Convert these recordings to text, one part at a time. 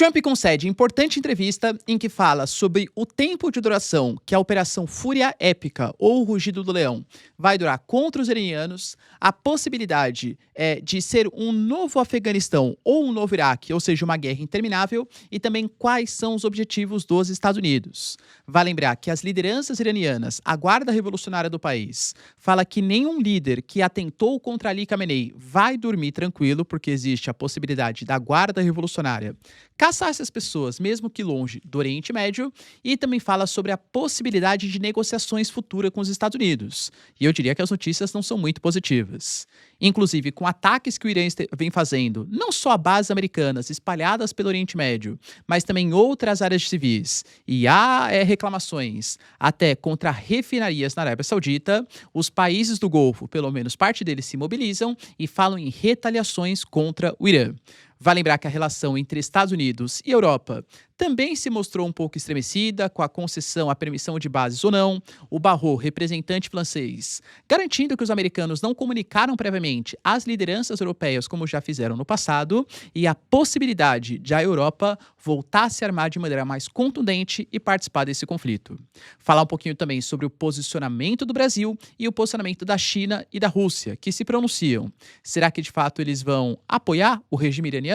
Trump concede importante entrevista em que fala sobre o tempo de duração que a Operação Fúria Épica ou o Rugido do Leão vai durar contra os iranianos, a possibilidade de ser um novo Afeganistão ou um novo Iraque, ou seja, uma guerra interminável, e também quais são os objetivos dos Estados Unidos. Vale lembrar que as lideranças iranianas, a guarda revolucionária do país, fala que nenhum líder que atentou contra Ali Khamenei vai dormir tranquilo, porque existe a possibilidade da guarda revolucionária caçar essas pessoas, mesmo que longe do Oriente Médio, e também fala sobre a possibilidade de negociações futuras com os Estados Unidos. E eu diria que as notícias não são muito positivas. Inclusive, com ataques que o Irã vem fazendo, não só a bases americanas espalhadas pelo Oriente Médio, mas também em outras áreas civis, e há reclamações até contra refinarias na Arábia Saudita, os países do Golfo, pelo menos parte deles, se mobilizam e falam em retaliações contra o Irã. Vale lembrar que a relação entre Estados Unidos e Europa também se mostrou um pouco estremecida, com a concessão à permissão de bases ou não, o Barrot, representante francês, garantindo que os americanos não comunicaram previamente às lideranças europeias como já fizeram no passado, e a possibilidade de a Europa voltar a se armar de maneira mais contundente e participar desse conflito. Falar um pouquinho também sobre o posicionamento do Brasil e o posicionamento da China e da Rússia, que se pronunciam. Será que de fato eles vão apoiar o regime iraniano?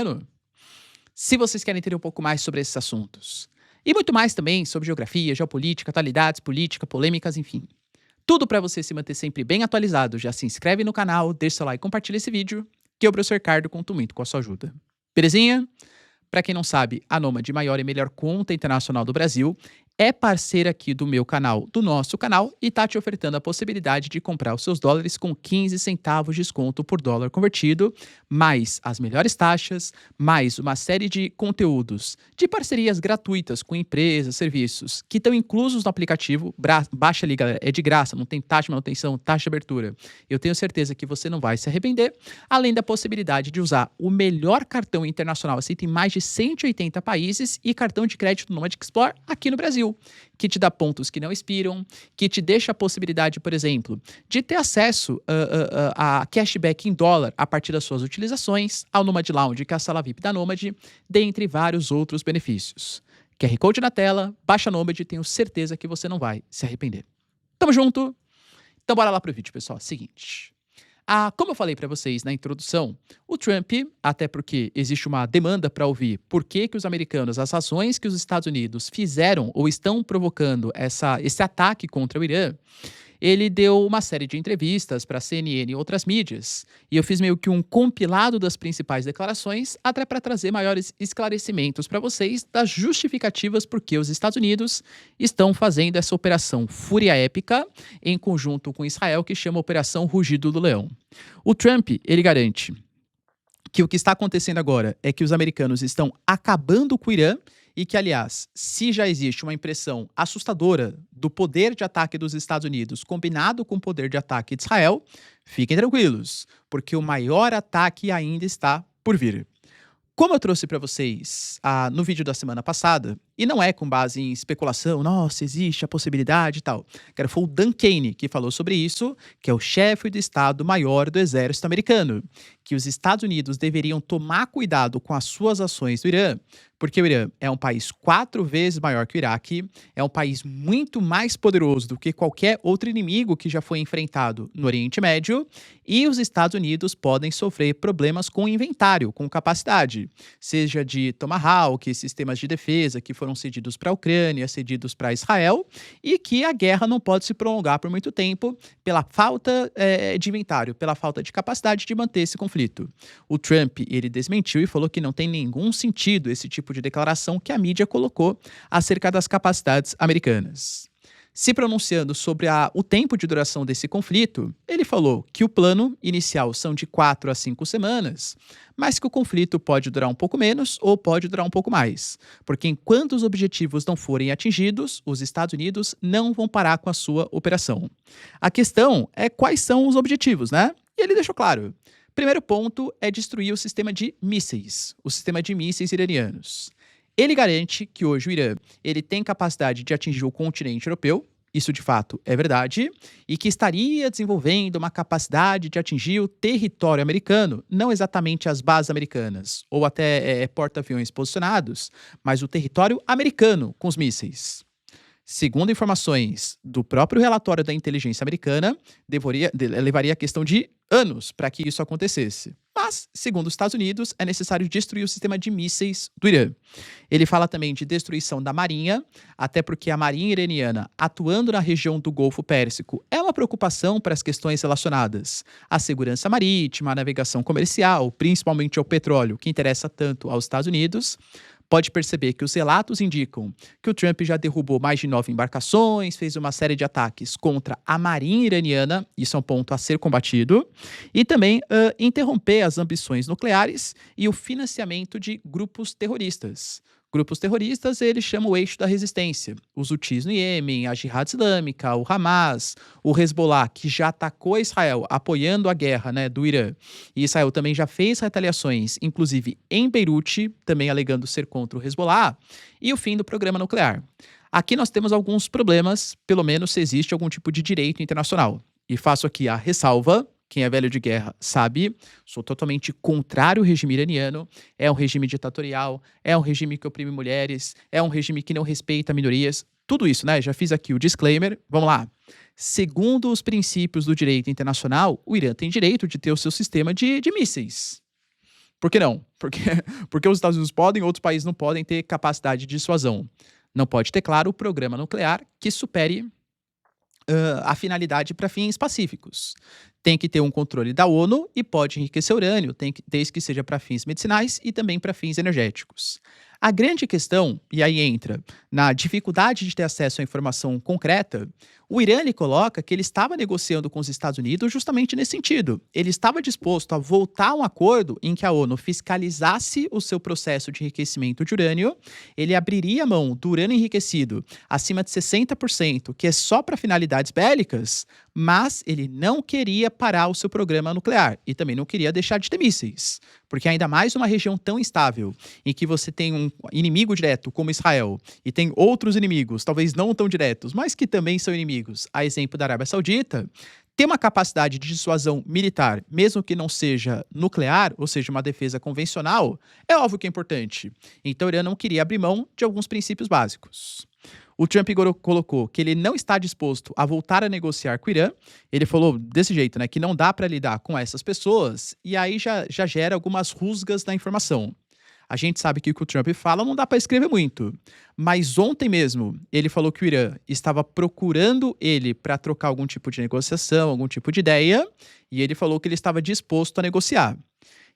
Se vocês querem entender um pouco mais sobre esses assuntos. E muito mais também sobre geografia, geopolítica, atualidades, política, polêmicas, enfim. Tudo para você se manter sempre bem atualizado. Já se inscreve no canal, deixa seu like e compartilha esse vídeo, que eu, professor Ricardo, conto muito com a sua ajuda. Belezinha? Para quem não sabe, a Nomad, maior e melhor conta internacional do Brasil, é parceira aqui do meu canal, do nosso canal, e tá te ofertando a possibilidade de comprar os seus dólares com 15 centavos de desconto por dólar convertido, mais as melhores taxas, mais uma série de conteúdos de parcerias gratuitas com empresas, serviços, que estão inclusos no aplicativo. Baixa ali, galera, é de graça, não tem taxa de manutenção, taxa de abertura. Eu tenho certeza que você não vai se arrepender, além da possibilidade de usar o melhor cartão internacional aceito em mais de 180 países e cartão de crédito Nomad Explore aqui no Brasil, que te dá pontos que não expiram, que te deixa a possibilidade, por exemplo, de ter acesso a cashback em dólar a partir das suas utilizações, ao Nomad Lounge, que é a sala VIP da Nomad, dentre vários outros benefícios. QR Code na tela, baixa a Nomad, tenho certeza que você não vai se arrepender. Tamo junto? Então bora lá pro vídeo, pessoal. Seguinte. Como eu falei para vocês na introdução, o Trump, até porque existe uma demanda para ouvir por que os americanos, as ações que os Estados Unidos fizeram ou estão provocando esse ataque contra o Irã, ele deu uma série de entrevistas para a CNN e outras mídias, e eu fiz meio que um compilado das principais declarações, até para trazer maiores esclarecimentos para vocês das justificativas por que os Estados Unidos estão fazendo essa operação Fúria Épica em conjunto com Israel, que chama Operação Rugido do Leão. O Trump, ele garante que o que está acontecendo agora é que os americanos estão acabando com o Irã, e que, aliás, se já existe uma impressão assustadora do poder de ataque dos Estados Unidos combinado com o poder de ataque de Israel, fiquem tranquilos, porque o maior ataque ainda está por vir. Como eu trouxe para vocês no vídeo da semana passada, e não é com base em especulação, nossa, existe a possibilidade e tal. Cara, foi o Dan Kane que falou sobre isso, que é o chefe do Estado-Maior do Exército americano, que os Estados Unidos deveriam tomar cuidado com as suas ações do Irã, porque o Irã é um país 4 vezes maior que o Iraque, é um país muito mais poderoso do que qualquer outro inimigo que já foi enfrentado no Oriente Médio, e os Estados Unidos podem sofrer problemas com inventário, com capacidade, seja de Tomahawk, sistemas de defesa que foram cedidos para a Ucrânia, cedidos para Israel, e que a guerra não pode se prolongar por muito tempo pela falta de inventário, pela falta de capacidade de manter esse conflito. O Trump, ele desmentiu e falou que não tem nenhum sentido esse tipo de declaração que a mídia colocou acerca das capacidades americanas. Se pronunciando sobre o tempo de duração desse conflito, ele falou que o plano inicial são de 4 a 5 semanas, mas que o conflito pode durar um pouco menos ou pode durar um pouco mais, porque enquanto os objetivos não forem atingidos, os Estados Unidos não vão parar com a sua operação. A questão é quais são os objetivos, né? E ele deixou claro. Primeiro ponto é destruir o sistema de mísseis iranianos. Ele garante que hoje o Irã ele tem capacidade de atingir o continente europeu, isso de fato é verdade, e que estaria desenvolvendo uma capacidade de atingir o território americano, não exatamente as bases americanas, ou até porta-aviões posicionados, mas o território americano com os mísseis. Segundo informações do próprio relatório da inteligência americana, levaria a questão de anos para que isso acontecesse. Mas, segundo os Estados Unidos, é necessário destruir o sistema de mísseis do Irã. Ele fala também de destruição da marinha, até porque a marinha iraniana, atuando na região do Golfo Pérsico, é uma preocupação para as questões relacionadas à segurança marítima, à navegação comercial, principalmente ao petróleo, que interessa tanto aos Estados Unidos. Pode perceber que os relatos indicam que o Trump já derrubou mais de 9 embarcações, fez uma série de ataques contra a marinha iraniana, isso é um ponto a ser combatido, e também interromper as ambições nucleares e o financiamento de grupos terroristas. Grupos terroristas, ele chama o eixo da resistência. Os Houthis no Iêmen, a Jihad Islâmica, o Hamas, o Hezbollah, que já atacou Israel, apoiando a guerra, né, do Irã. E Israel também já fez retaliações, inclusive em Beirute, também alegando ser contra o Hezbollah, e o fim do programa nuclear. Aqui nós temos alguns problemas, pelo menos se existe algum tipo de direito internacional. E faço aqui a ressalva. Quem é velho de guerra sabe, sou totalmente contrário ao regime iraniano, é um regime ditatorial, é um regime que oprime mulheres, é um regime que não respeita minorias, tudo isso, né? Já fiz aqui o disclaimer, vamos lá. Segundo os princípios do direito internacional, o Irã tem direito de ter o seu sistema de mísseis. Por que não? Porque os Estados Unidos podem, outros países não podem ter capacidade de dissuasão. Não pode ter, claro, o programa nuclear que supere a finalidade para fins pacíficos. Tem que ter um controle da ONU e pode enriquecer urânio, desde que seja para fins medicinais e também para fins energéticos. A grande questão, e aí entra na dificuldade de ter acesso à informação concreta, o Irã ele coloca que ele estava negociando com os Estados Unidos justamente nesse sentido. Ele estava disposto a voltar a um acordo em que a ONU fiscalizasse o seu processo de enriquecimento de urânio, ele abriria mão do urânio enriquecido acima de 60%, que é só para finalidades bélicas, mas ele não queria parar o seu programa nuclear e também não queria deixar de ter mísseis. Porque ainda mais numa região tão instável, em que você tem um inimigo direto como Israel e tem outros inimigos, talvez não tão diretos, mas que também são inimigos, a exemplo da Arábia Saudita, ter uma capacidade de dissuasão militar, mesmo que não seja nuclear, ou seja, uma defesa convencional, é óbvio que é importante. Então, o Irã não queria abrir mão de alguns princípios básicos. O Trump colocou que ele não está disposto a voltar a negociar com o Irã. Ele falou desse jeito, né, que não dá para lidar com essas pessoas, e aí já gera algumas rusgas na informação. A gente sabe que o que o Trump fala não dá para escrever muito. Mas ontem mesmo, ele falou que o Irã estava procurando ele para trocar algum tipo de negociação, algum tipo de ideia, e ele falou que ele estava disposto a negociar.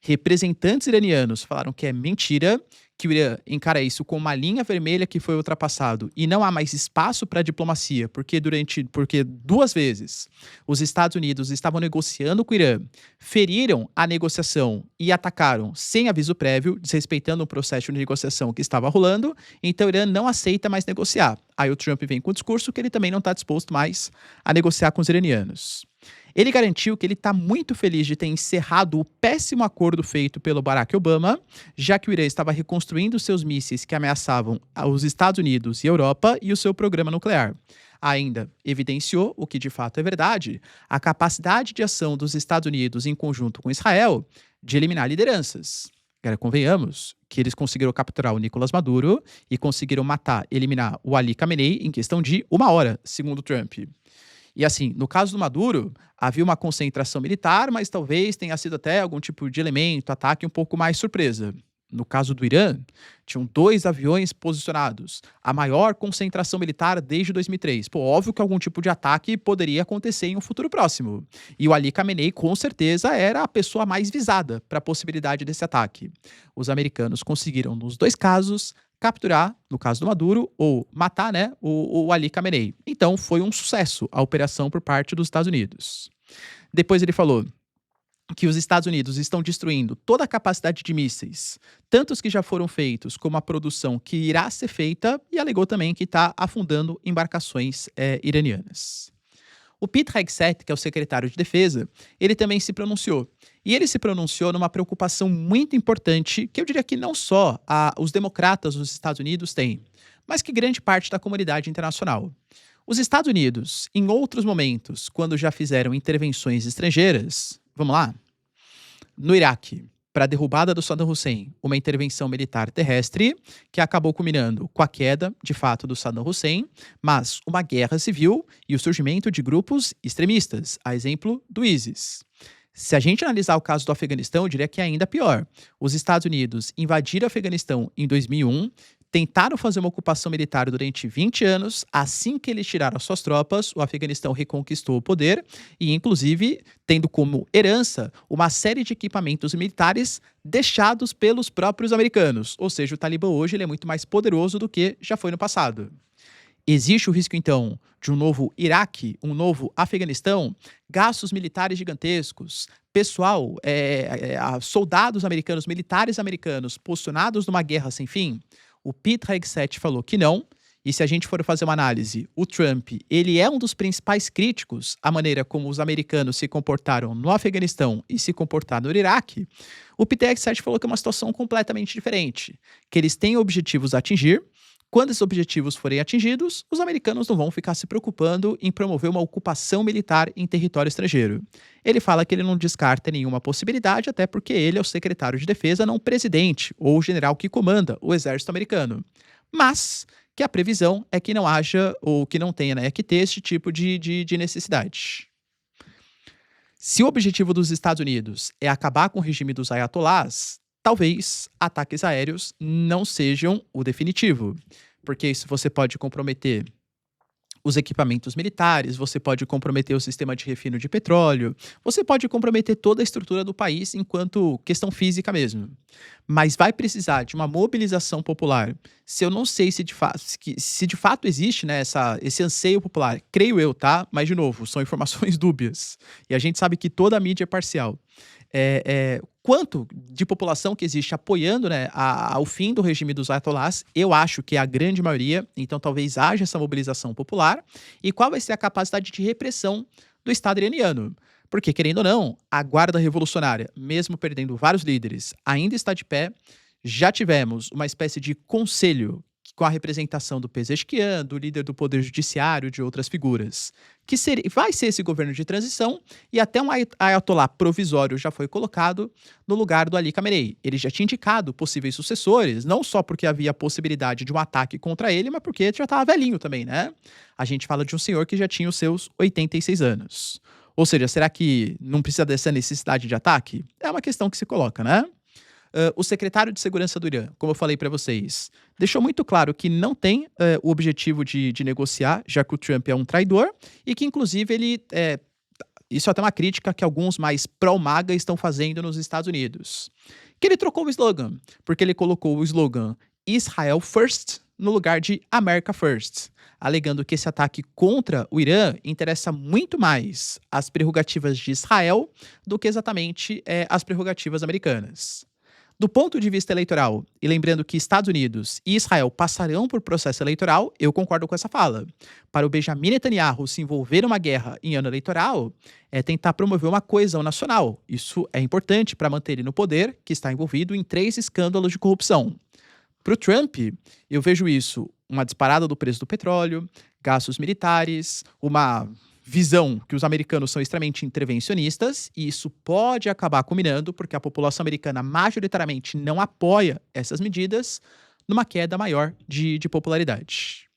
Representantes iranianos falaram que é mentira, que o Irã encara isso como uma linha vermelha que foi ultrapassado e não há mais espaço para diplomacia, porque 2 vezes os Estados Unidos estavam negociando com o Irã, feriram a negociação e atacaram sem aviso prévio, desrespeitando o processo de negociação que estava rolando, então o Irã não aceita mais negociar. Aí o Trump vem com o discurso que ele também não está disposto mais a negociar com os iranianos. Ele garantiu que ele está muito feliz de ter encerrado o péssimo acordo feito pelo Barack Obama, já que o Irã estava reconstruindo seus mísseis que ameaçavam os Estados Unidos e a Europa e o seu programa nuclear. Ainda evidenciou, o que de fato é verdade, a capacidade de ação dos Estados Unidos em conjunto com Israel de eliminar lideranças. Agora, convenhamos que eles conseguiram capturar o Nicolás Maduro e conseguiram eliminar o Ali Khamenei em questão de 1 hora, segundo Trump. E assim, no caso do Maduro, havia uma concentração militar, mas talvez tenha sido até algum tipo de elemento, ataque um pouco mais surpresa. No caso do Irã, tinham 2 aviões posicionados, a maior concentração militar desde 2003. Pô, óbvio que algum tipo de ataque poderia acontecer em um futuro próximo. E o Ali Khamenei, com certeza, era a pessoa mais visada para a possibilidade desse ataque. Os americanos conseguiram, nos 2 casos, capturar, no caso do Maduro, ou matar, né, o Ali Khamenei. Então, foi um sucesso a operação por parte dos Estados Unidos. Depois ele falou que os Estados Unidos estão destruindo toda a capacidade de mísseis, tanto os que já foram feitos como a produção que irá ser feita, e alegou também que está afundando embarcações iranianas. O Pete Hegseth, que é o secretário de Defesa, ele também se pronunciou. E ele se pronunciou numa preocupação muito importante, que eu diria que não só os democratas dos Estados Unidos têm, mas que grande parte da comunidade internacional. Os Estados Unidos, em outros momentos, quando já fizeram intervenções estrangeiras, vamos lá, no Iraque, para a derrubada do Saddam Hussein, uma intervenção militar terrestre que acabou culminando com a queda, de fato, do Saddam Hussein, mas uma guerra civil e o surgimento de grupos extremistas, a exemplo do ISIS. Se a gente analisar o caso do Afeganistão, eu diria que é ainda pior. Os Estados Unidos invadiram o Afeganistão em 2001, tentaram fazer uma ocupação militar durante 20 anos. Assim que eles tiraram as suas tropas, o Afeganistão reconquistou o poder e, inclusive, tendo como herança uma série de equipamentos militares deixados pelos próprios americanos. Ou seja, o Talibã hoje ele é muito mais poderoso do que já foi no passado. Existe o risco, então, de um novo Iraque, um novo Afeganistão, gastos militares gigantescos, pessoal, soldados americanos, militares americanos posicionados numa guerra sem fim? O Pete Hegseth falou que não. E se a gente for fazer uma análise, o Trump, ele é um dos principais críticos à maneira como os americanos se comportaram no Afeganistão e se comportaram no Iraque. O Pete Hegseth falou que é uma situação completamente diferente, que eles têm objetivos a atingir. Quando esses objetivos forem atingidos, os americanos não vão ficar se preocupando em promover uma ocupação militar em território estrangeiro. Ele fala que ele não descarta nenhuma possibilidade, até porque ele é o secretário de defesa, não o presidente ou o general que comanda o exército americano. Mas que a previsão é que não haja ou que não tenha, né, que ter esse tipo de necessidade. Se o objetivo dos Estados Unidos é acabar com o regime dos ayatolás, talvez ataques aéreos não sejam o definitivo, porque isso você pode comprometer os equipamentos militares, você pode comprometer o sistema de refino de petróleo, você pode comprometer toda a estrutura do país enquanto questão física mesmo. Mas vai precisar de uma mobilização popular. Se eu não sei se de fato existe, né, esse anseio popular, creio eu, tá? Mas, de novo, são informações dúbias. E a gente sabe que toda a mídia é parcial. Quanto de população que existe apoiando, né, ao fim do regime dos ayatolás, eu acho que é a grande maioria, então talvez haja essa mobilização popular, e qual vai ser a capacidade de repressão do Estado iraniano. Porque, querendo ou não, a Guarda Revolucionária, mesmo perdendo vários líderes, ainda está de pé. Já tivemos uma espécie de conselho com a representação do Pezeshkian, do líder do Poder Judiciário, de outras figuras, que vai ser esse governo de transição, e até um ayatolá provisório já foi colocado no lugar do Ali Khamenei. Ele já tinha indicado possíveis sucessores, não só porque havia a possibilidade de um ataque contra ele, mas porque já estava velhinho também, né? A gente fala de um senhor que já tinha os seus 86 anos. Ou seja, será que não precisa dessa necessidade de ataque? É uma questão que se coloca, né? O secretário de Segurança do Irã, como eu falei para vocês, deixou muito claro que não tem o objetivo de negociar, já que o Trump é um traidor, e que, inclusive, isso é até uma crítica que alguns mais pró-MAGA estão fazendo nos Estados Unidos. Que ele trocou o slogan, porque ele colocou o slogan Israel First no lugar de America First, alegando que esse ataque contra o Irã interessa muito mais as prerrogativas de Israel do que exatamente as prerrogativas americanas. Do ponto de vista eleitoral, e lembrando que Estados Unidos e Israel passarão por processo eleitoral, eu concordo com essa fala. Para o Benjamin Netanyahu se envolver numa guerra em ano eleitoral, é tentar promover uma coesão nacional. Isso é importante para manter ele no poder, que está envolvido em 3 escândalos de corrupção. Para o Trump, eu vejo isso, uma disparada do preço do petróleo, gastos militares, uma visão que os americanos são extremamente intervencionistas, e isso pode acabar culminando, porque a população americana majoritariamente não apoia essas medidas, numa queda maior de popularidade.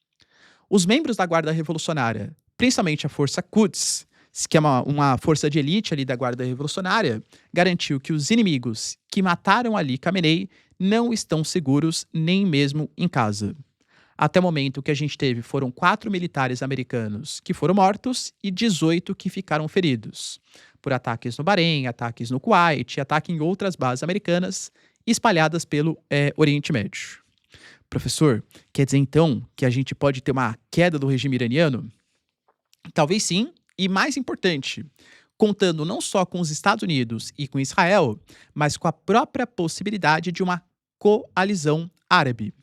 Os membros da Guarda Revolucionária, principalmente a Força Quds, que é uma força de elite ali da Guarda Revolucionária, garantiu que os inimigos que mataram Ali Khamenei não estão seguros nem mesmo em casa. Até o momento o que a gente teve foram 4 militares americanos que foram mortos e 18 que ficaram feridos, por ataques no Bahrein, ataques no Kuwait, ataque em outras bases americanas espalhadas pelo Oriente Médio. Professor, quer dizer então que a gente pode ter uma queda do regime iraniano? Talvez sim, e mais importante, contando não só com os Estados Unidos e com Israel, mas com a própria possibilidade de uma coalizão árabe.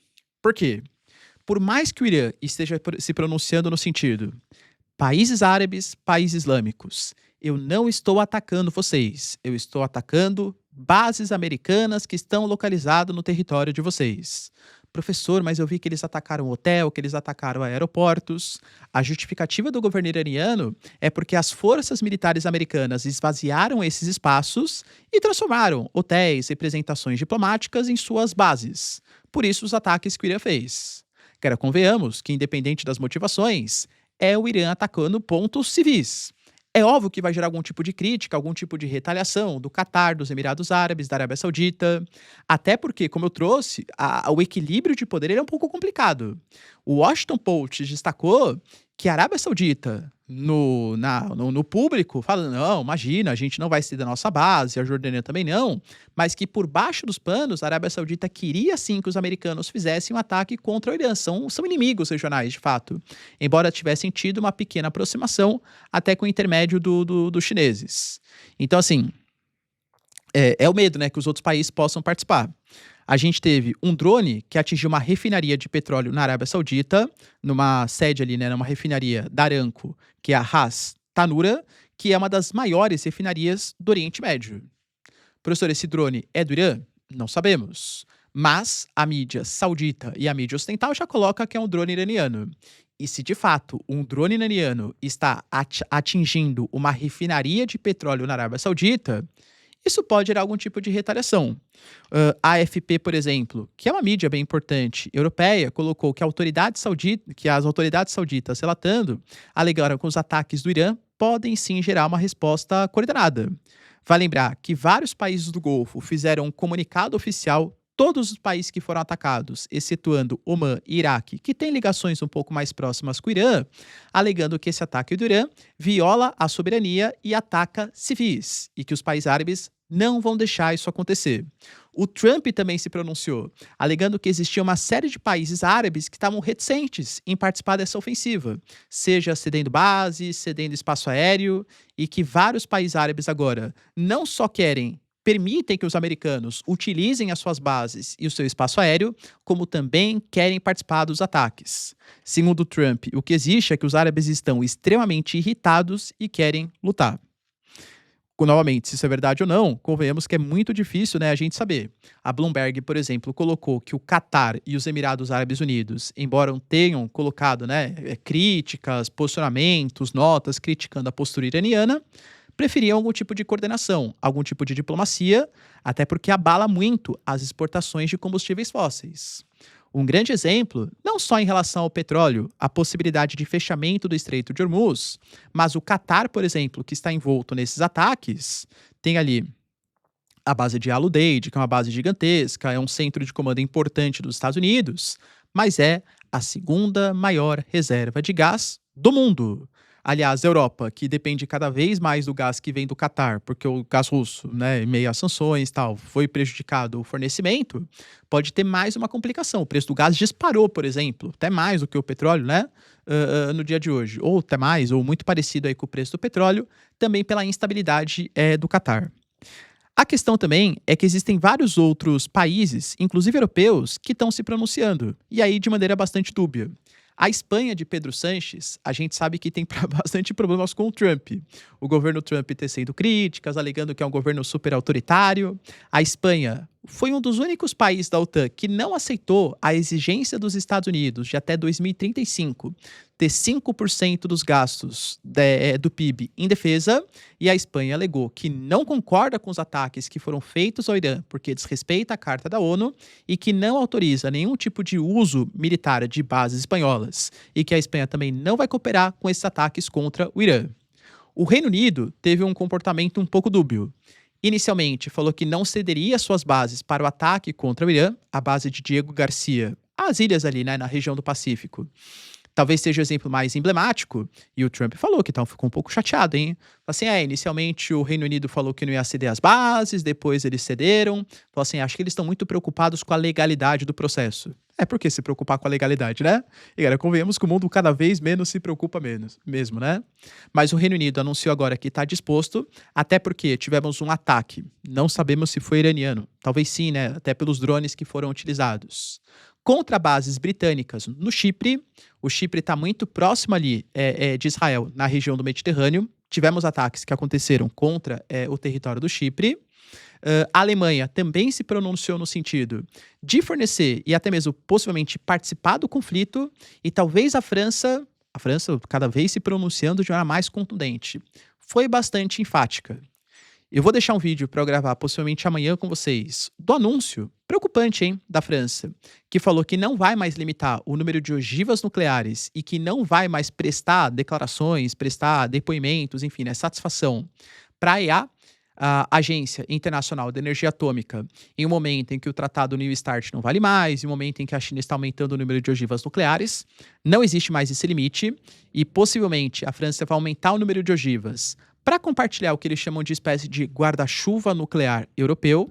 Por quê? Por mais que o Irã esteja se pronunciando no sentido países árabes, países islâmicos, eu não estou atacando vocês, eu estou atacando bases americanas que estão localizadas no território de vocês. Professor, mas eu vi que eles atacaram o hotel, que eles atacaram aeroportos. A justificativa do governo iraniano é porque as forças militares americanas esvaziaram esses espaços e transformaram hotéis, representações diplomáticas em suas bases. Por isso, os ataques que o Irã fez. Quero convenhamos que, independente das motivações, é o Irã atacando pontos civis. É óbvio que vai gerar algum tipo de crítica, algum tipo de retaliação do Catar, dos Emirados Árabes, da Arábia Saudita. Até porque, como eu trouxe, o equilíbrio de poder ele é um pouco complicado. O Washington Post destacou que a Arábia Saudita, no público, fala: não, imagina, a gente não vai sair da nossa base, a Jordânia também não, mas que por baixo dos panos, a Arábia Saudita queria sim que os americanos fizessem um ataque contra o Irã. São inimigos regionais, de fato, embora tivessem tido uma pequena aproximação até com o intermédio dos chineses. Então, assim, é o medo, né, que os outros países possam participar. A gente teve um drone que atingiu uma refinaria de petróleo na Arábia Saudita, numa sede ali, né, numa refinaria da Aramco, que é a Ras Tanura, que é uma das maiores refinarias do Oriente Médio. Professor, esse drone é do Irã? Não sabemos. Mas a mídia saudita e a mídia ocidental já coloca que é um drone iraniano. E se de fato um drone iraniano está atingindo uma refinaria de petróleo na Arábia Saudita, isso pode gerar algum tipo de retaliação. A AFP, por exemplo, que é uma mídia bem importante europeia, colocou que, as autoridades sauditas relatando alegaram que os ataques do Irã podem sim gerar uma resposta coordenada. Vai lembrar que vários países do Golfo fizeram um comunicado oficial. Todos os países que foram atacados, excetuando Omã e Iraque, que têm ligações um pouco mais próximas com o Irã, alegando que esse ataque do Irã viola a soberania e ataca civis, e que os países árabes não vão deixar isso acontecer. O Trump também se pronunciou, alegando que existia uma série de países árabes que estavam reticentes em participar dessa ofensiva, seja cedendo bases, cedendo espaço aéreo, e que vários países árabes agora não só permitem que os americanos utilizem as suas bases e o seu espaço aéreo, como também querem participar dos ataques. Segundo Trump, o que existe é que os árabes estão extremamente irritados e querem lutar. Novamente, se isso é verdade ou não, convenhamos que é muito difícil, né, a gente saber. A Bloomberg, por exemplo, colocou que o Catar e os Emirados Árabes Unidos, embora tenham colocado, né, críticas, posicionamentos, notas criticando a postura iraniana, preferiam algum tipo de coordenação, algum tipo de diplomacia, até porque abala muito as exportações de combustíveis fósseis. Um grande exemplo, não só em relação ao petróleo, a possibilidade de fechamento do Estreito de Hormuz, mas o Catar, por exemplo, que está envolto nesses ataques, tem ali a base de Al Udeid, que é uma base gigantesca, é um centro de comando importante dos Estados Unidos, mas é a segunda maior reserva de gás do mundo. Aliás, a Europa, que depende cada vez mais do gás que vem do Catar, porque o gás russo, né, em meio às sanções e tal, foi prejudicado o fornecimento, pode ter mais uma complicação. O preço do gás disparou, por exemplo, até mais do que o petróleo, né, no dia de hoje. Ou até mais, ou muito parecido aí com o preço do petróleo, também pela instabilidade do Catar. A questão também é que existem vários outros países, inclusive europeus, que estão se pronunciando, e aí de maneira bastante dúbia. A Espanha de Pedro Sánchez, a gente sabe que tem bastante problemas com o Trump. O governo Trump tecendo críticas, alegando que é um governo super autoritário. A Espanha foi um dos únicos países da OTAN que não aceitou a exigência dos Estados Unidos de até 2035 ter 5% dos gastos do PIB em defesa, e a Espanha alegou que não concorda com os ataques que foram feitos ao Irã porque desrespeita a Carta da ONU e que não autoriza nenhum tipo de uso militar de bases espanholas, e que a Espanha também não vai cooperar com esses ataques contra o Irã. O Reino Unido teve um comportamento um pouco dúbio. Inicialmente, falou que não cederia suas bases para o ataque contra o Irã, a base de Diego Garcia, as ilhas ali, né, na região do Pacífico. Talvez seja o exemplo mais emblemático, e o Trump falou que então ficou um pouco chateado, hein? Falou assim, inicialmente o Reino Unido falou que não ia ceder as bases, depois eles cederam. Falou assim, acho que eles estão muito preocupados com a legalidade do processo. Por que se preocupar com a legalidade, né? E, cara, convenhamos que o mundo cada vez menos se preocupa mesmo, né? Mas o Reino Unido anunciou agora que está disposto, até porque tivemos um ataque. Não sabemos se foi iraniano. Talvez sim, né? Até pelos drones que foram utilizados. Contra bases britânicas no Chipre. O Chipre está muito próximo ali de Israel, na região do Mediterrâneo. Tivemos ataques que aconteceram contra o território do Chipre. A Alemanha também se pronunciou no sentido de fornecer e até mesmo possivelmente participar do conflito, e talvez a França cada vez se pronunciando de uma mais contundente. Foi bastante enfática. Eu vou deixar um vídeo para eu gravar possivelmente amanhã com vocês do anúncio preocupante, hein, da França, que falou que não vai mais limitar o número de ogivas nucleares e que não vai mais prestar declarações, prestar depoimentos, enfim, né, satisfação para a EA, a Agência Internacional de Energia Atômica, em um momento em que o Tratado New START não vale mais, em um momento em que a China está aumentando o número de ogivas nucleares. Não existe mais esse limite e possivelmente a França vai aumentar o número de ogivas para compartilhar o que eles chamam de espécie de guarda-chuva nuclear europeu.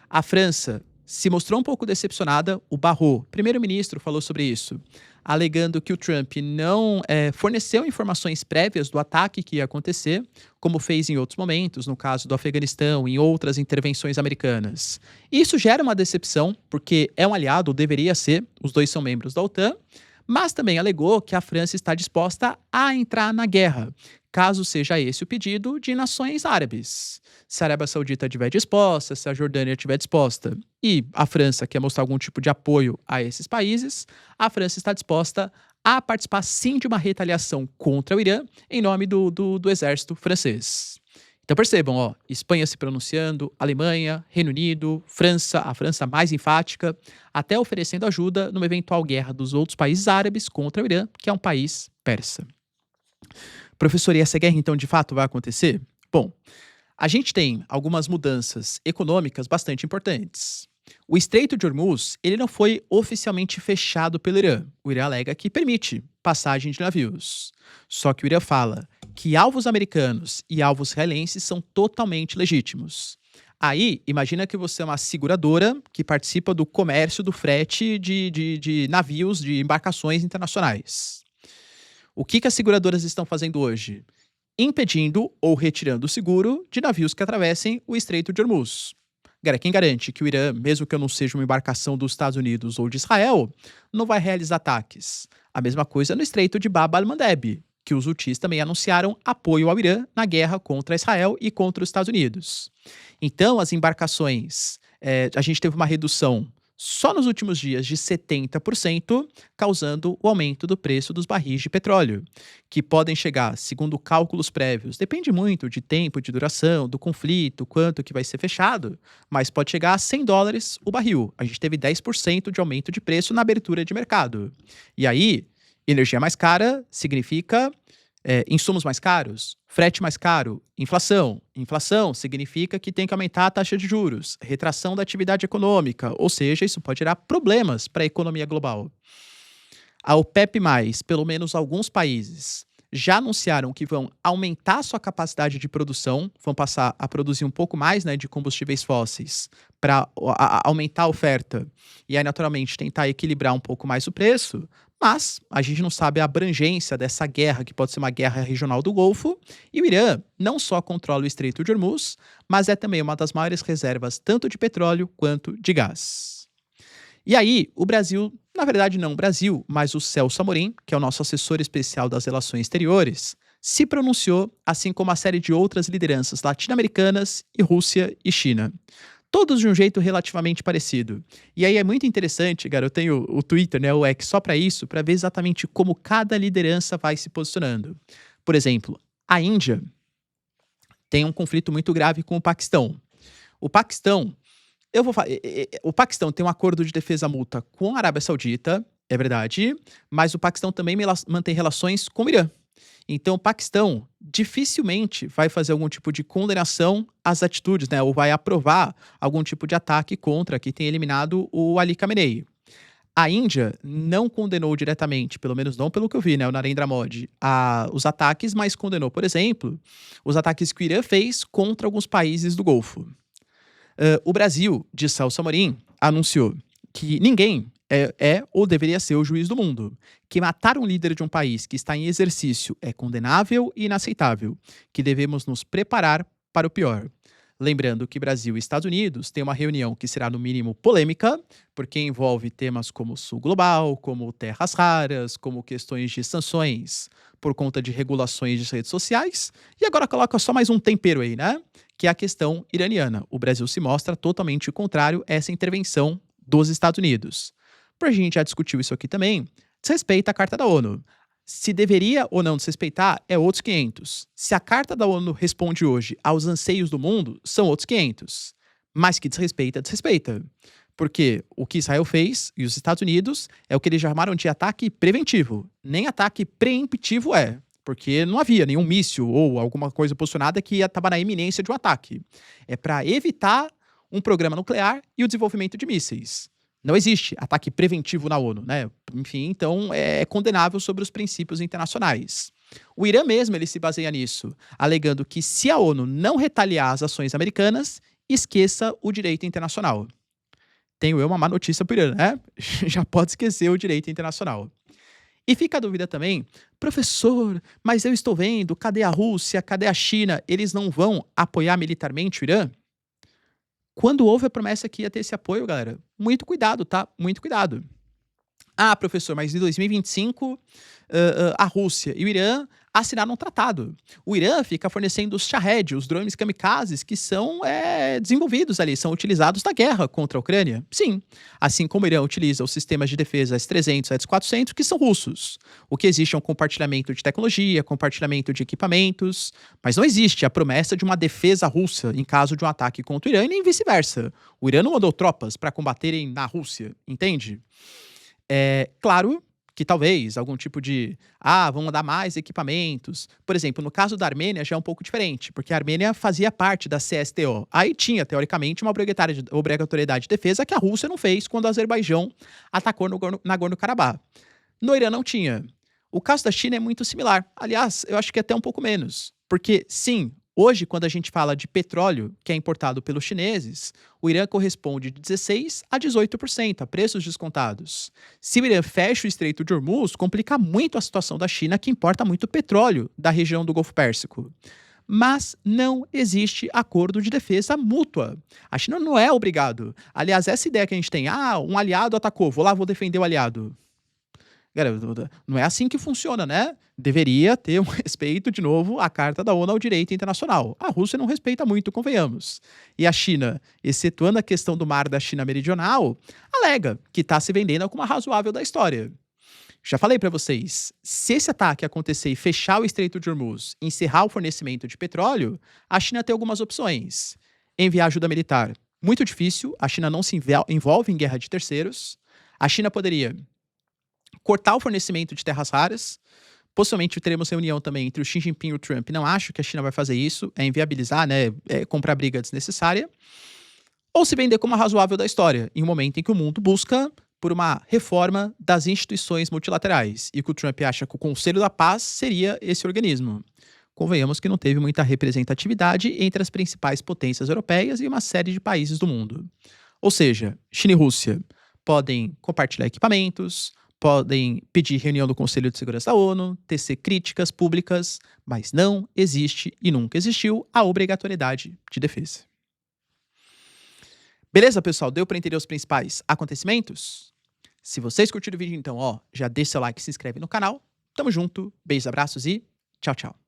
A França se mostrou um pouco decepcionada. O Barrot, primeiro-ministro, falou sobre isso, alegando que o Trump não forneceu informações prévias do ataque que ia acontecer, como fez em outros momentos, no caso do Afeganistão, em outras intervenções americanas. E isso gera uma decepção, porque é um aliado, ou deveria ser, os dois são membros da OTAN, mas também alegou que a França está disposta a entrar na guerra, caso seja esse o pedido de nações árabes. Se a Arábia Saudita estiver disposta, se a Jordânia estiver disposta e a França quer mostrar algum tipo de apoio a esses países, a França está disposta a participar sim de uma retaliação contra o Irã em nome do exército francês. Então percebam, ó, Espanha se pronunciando, Alemanha, Reino Unido, França, a França mais enfática, até oferecendo ajuda numa eventual guerra dos outros países árabes contra o Irã, que é um país persa. Professor, e essa guerra então de fato vai acontecer? Bom, a gente tem algumas mudanças econômicas bastante importantes. O Estreito de Hormuz, ele não foi oficialmente fechado pelo Irã. O Irã alega que permite passagem de navios. Só que o Irã fala que alvos americanos e alvos israelenses são totalmente legítimos. Aí, imagina que você é uma seguradora que participa do comércio do frete de navios, de embarcações internacionais. O que as seguradoras estão fazendo hoje? Impedindo ou retirando o seguro de navios que atravessem o Estreito de Hormuz. Quem garante que o Irã, mesmo que eu não seja uma embarcação dos Estados Unidos ou de Israel, não vai realizar ataques? A mesma coisa no Estreito de Bab al-Mandeb, que os Houthis também anunciaram apoio ao Irã na guerra contra Israel e contra os Estados Unidos. Então, as embarcações, a gente teve uma redução só nos últimos dias de 70%, causando o aumento do preço dos barris de petróleo, que podem chegar, segundo cálculos prévios, depende muito de tempo, de duração, do conflito, quanto que vai ser fechado, mas pode chegar a $100 o barril. A gente teve 10% de aumento de preço na abertura de mercado. E aí, energia mais cara significa insumos mais caros, frete mais caro, inflação. Inflação significa que tem que aumentar a taxa de juros, retração da atividade econômica, ou seja, isso pode gerar problemas para a economia global. A OPEP+, pelo menos alguns países, já anunciaram que vão aumentar sua capacidade de produção, vão passar a produzir um pouco mais, né, de combustíveis fósseis para aumentar a oferta e aí, naturalmente, tentar equilibrar um pouco mais o preço, mas a gente não sabe a abrangência dessa guerra, que pode ser uma guerra regional do Golfo, e o Irã não só controla o Estreito de Hormuz, mas é também uma das maiores reservas tanto de petróleo quanto de gás. E aí, o Brasil, na verdade não o Brasil, mas o Celso Amorim, que é o nosso assessor especial das relações exteriores, se pronunciou, assim como uma série de outras lideranças latino-americanas e Rússia e China. Todos de um jeito relativamente parecido. E aí é muito interessante, cara, eu tenho o Twitter, né, o X, só para isso, para ver exatamente como cada liderança vai se posicionando. Por exemplo, a Índia tem um conflito muito grave com o Paquistão. O Paquistão o Paquistão tem um acordo de defesa mútua com a Arábia Saudita, é verdade, mas o Paquistão também mantém relações com o Irã. Então, o Paquistão dificilmente vai fazer algum tipo de condenação às atitudes, né, ou vai aprovar algum tipo de ataque contra quem tem eliminado o Ali Khamenei. A Índia não condenou diretamente, pelo menos não pelo que eu vi, né, o Narendra Modi, os ataques, mas condenou, por exemplo, os ataques que o Irã fez contra alguns países do Golfo. O Brasil, de Celso Amorim, anunciou que ninguém é ou deveria ser o juiz do mundo, que matar um líder de um país que está em exercício é condenável e inaceitável, que devemos nos preparar para o pior. Lembrando que Brasil e Estados Unidos têm uma reunião que será, no mínimo, polêmica, porque envolve temas como Sul Global, como terras raras, como questões de sanções por conta de regulações de redes sociais, e agora coloca só mais um tempero aí, né? que é a questão iraniana. O Brasil se mostra totalmente contrário a essa intervenção dos Estados Unidos. Para a gente já discutiu isso aqui também, desrespeita a Carta da ONU. Se deveria ou não desrespeitar, é outros 500. Se a Carta da ONU responde hoje aos anseios do mundo, são outros 500. Mas que desrespeita, desrespeita. Porque o que Israel fez e os Estados Unidos é o que eles chamaram de ataque preventivo. Nem ataque preemptivo é. Porque não havia nenhum míssil ou alguma coisa posicionada que estava na iminência de um ataque. É para evitar um programa nuclear e o desenvolvimento de mísseis. Não existe ataque preventivo na ONU, né? Enfim, então é condenável sobre os princípios internacionais. O Irã mesmo ele se baseia nisso, alegando que se a ONU não retaliar as ações americanas, esqueça o direito internacional. Tenho eu uma má notícia para o Irã, né? Já pode esquecer o direito internacional. E fica a dúvida também, professor, mas eu estou vendo, cadê a Rússia, cadê a China? Eles não vão apoiar militarmente o Irã? Quando houve a promessa que ia ter esse apoio, galera, muito cuidado, tá? Muito cuidado. Ah, professor, mas em 2025 a Rússia e o Irã assinaram um tratado. O Irã fica fornecendo os Shahed, os drones kamikazes, que são desenvolvidos ali, são utilizados na guerra contra a Ucrânia. Sim, assim como o Irã utiliza os sistemas de defesa S-300, S-400, que são russos. O que existe é um compartilhamento de tecnologia, compartilhamento de equipamentos, mas não existe a promessa de uma defesa russa em caso de um ataque contra o Irã e nem vice-versa. O Irã não mandou tropas para combaterem na Rússia, entende? É claro que talvez algum tipo de vão mandar mais equipamentos. Por exemplo, no caso da Armênia já é um pouco diferente, porque a Armênia fazia parte da CSTO. Aí tinha, teoricamente, uma obrigatoriedade de defesa que a Rússia não fez quando o Azerbaijão atacou no Nagorno-Karabakh. No Irã não tinha. O caso da China é muito similar. Aliás, eu acho que até um pouco menos. Porque, sim, hoje, quando a gente fala de petróleo que é importado pelos chineses, o Irã corresponde de 16% a 18% a preços descontados. Se o Irã fecha o Estreito de Hormuz, complica muito a situação da China, que importa muito petróleo da região do Golfo Pérsico. Mas não existe acordo de defesa mútua. A China não é obrigado. Aliás, essa ideia que a gente tem, um aliado atacou, vou lá, vou defender o aliado. Não é assim que funciona, né? Deveria ter um respeito, de novo, à Carta da ONU ao direito internacional. A Rússia não respeita muito, convenhamos. E a China, excetuando a questão do mar da China Meridional, alega que está se vendendo como a razoável da história. Já falei para vocês, se esse ataque acontecer e fechar o Estreito de Hormuz e encerrar o fornecimento de petróleo, a China tem algumas opções. Enviar ajuda militar. Muito difícil, a China não se envolve em guerra de terceiros. A China poderia cortar o fornecimento de terras raras. Possivelmente teremos reunião também entre o Xi Jinping e o Trump. Não acho que a China vai fazer isso, é inviabilizar, né? Comprar briga desnecessária. Ou se vender como a razoável da história, em um momento em que o mundo busca por uma reforma das instituições multilaterais e que o Trump acha que o Conselho da Paz seria esse organismo. Convenhamos que não teve muita representatividade entre as principais potências europeias e uma série de países do mundo. Ou seja, China e Rússia podem compartilhar equipamentos, podem pedir reunião do Conselho de Segurança da ONU, tecer críticas públicas, mas não existe e nunca existiu a obrigatoriedade de defesa. Beleza, pessoal? Deu para entender os principais acontecimentos? Se vocês curtiram o vídeo, então, já deixa seu like e se inscreve no canal. Tamo junto, beijos, abraços e tchau, tchau.